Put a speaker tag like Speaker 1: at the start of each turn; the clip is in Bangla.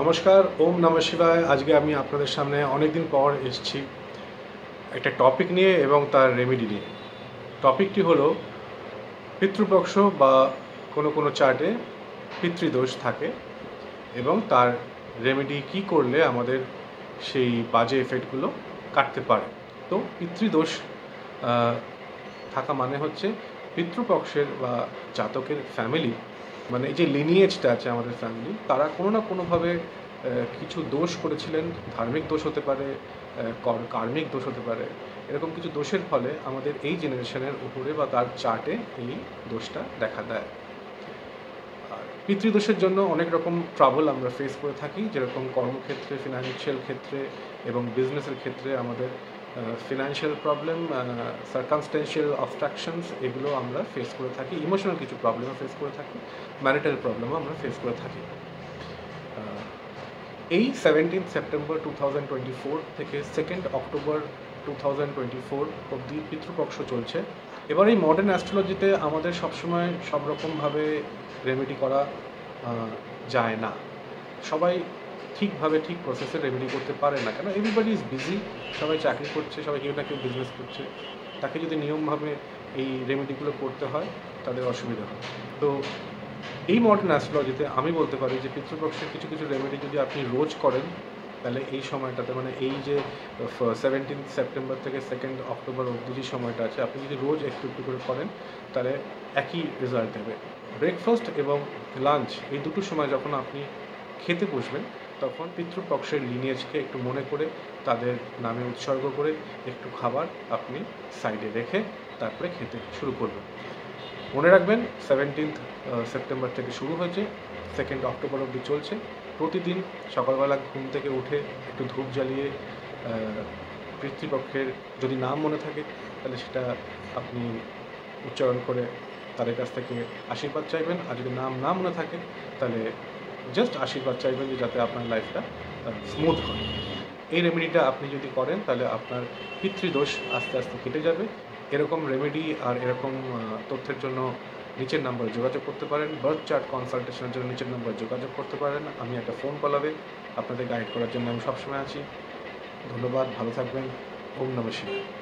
Speaker 1: নমস্কার, ওম নমঃ শিবায়। আজকে আমি আপনাদের সামনে অনেকদিন পর এসেছি একটা টপিক নিয়ে এবং তার রেমেডি নিয়ে। টপিকটি হলো পিতৃপক্ষ বা কোনো চার্টে পিতৃদোষ থাকে এবং তার রেমেডি কি করলে আমাদের সেই বাজে এফেক্টগুলো কাটতে পারে। তো পিতৃদোষ থাকা মানে হচ্ছে পিতৃপক্ষের বা জাতকের ফ্যামিলি, মানে এই যে লিনিয়েজটা আছে আমাদের ফ্যামিলি, তারা কোনো না কোনোভাবে কিছু দোষ করেছিলেন। ধার্মিক দোষ হতে পারে, কার্মিক দোষ হতে পারে। এরকম কিছু দোষের ফলে আমাদের এই জেনারেশনের উপরে বা তার চার্টে এই দোষটা দেখা দেয়। আর পিতৃদোষের জন্য অনেক রকম ট্রাবল আমরা ফেস করে থাকি, যেরকম কর্মক্ষেত্রে, ফিনান্সিয়াল ক্ষেত্রে এবং বিজনেসের ক্ষেত্রে আমাদের ফিনান্সিয়াল প্রবলেম, সার্কামস্টেন্সিয়াল অবস্ট্রাকশনস, এগুলো আমরা ফেস করে থাকি। ইমোশনাল কিছু প্রবলেমও ফেস করে থাকি, ম্যারিটাল প্রবলেমও আমরা ফেস করে থাকি। এই 17 সেপ্টেম্বর 2024 থেকে 2 অক্টোবর 2024 অবধি পিতৃপক্ষ চলছে। এবার এই মডার্ন অ্যাস্ট্রোলজিতে আমাদের সবসময় সব রকমভাবে রেমেডি করা যায় না। সবাই ঠিকভাবে ঠিক প্রসেসে রেমেডি করতে পারে না, কেন এভরিবডি ইজ বিজি। সবাই চাকরি করছে, সবাই কেউ না কেউ বিজনেস করছে। তাকে যদি নিয়মভাবে এই রেমেডিগুলো করতে হয় তাদের অসুবিধা হয়। তো এই মডার্ন অ্যাস্ট্রোলজিতে আমি বলতে পারি যে পিতৃপক্ষের কিছু কিছু রেমেডি যদি আপনি রোজ করেন, তাহলে এই সময়টাতে, মানে এই যে 17 সেপ্টেম্বর থেকে 2 অক্টোবর অবধি যে সময়টা আছে, আপনি যদি রোজ একটু একটু করে করেন তাহলে একই রেজাল্ট দেবে। ব্রেকফাস্ট এবং লাঞ্চ, এই দুটো সময় যখন আপনি খেতে বসবেন, তখন পিতৃপক্ষের লিনিয়েজকে একটু মনে করে তাদের নামে উৎসর্গ করে একটু খাবার আপনি সাইডে রেখে তারপরে খেতে শুরু করবেন। মনে রাখবেন 17 সেপ্টেম্বর থেকে শুরু হয়েছে, 2 অক্টোবর অবধি চলছে। প্রতিদিন সকালবেলা ঘুম থেকে উঠে একটু ধূপ জ্বালিয়ে পিতৃপক্ষের যদি নাম মনে থাকে তাহলে সেটা আপনি উচ্চারণ করে তাদের কাছ থেকে আশীর্বাদ চাইবেন। আর যদি নাম না মনে থাকে তাহলে জাস্ট আশীর্বাদ চাইবেন যে যাতে আপনার লাইফটা স্মুথ হয়। এই রেমেডিটা আপনি যদি করেন তাহলে আপনার পিতৃদোষ আস্তে আস্তে কেটে যাবে। এরকম রেমেডি আর এরকম তথ্যের জন্য নিচের নাম্বারে যোগাযোগ করতে পারেন। বার্থ চার্ট কনসালটেশনের জন্য নিচের নাম্বারে যোগাযোগ করতে পারেন। আমি একটা ফোন কল হবে, আপনাদের গাইড করার জন্য আমি সবসময় আছি। ধন্যবাদ, ভালো থাকবেন। ওম নমঃ শিবায়।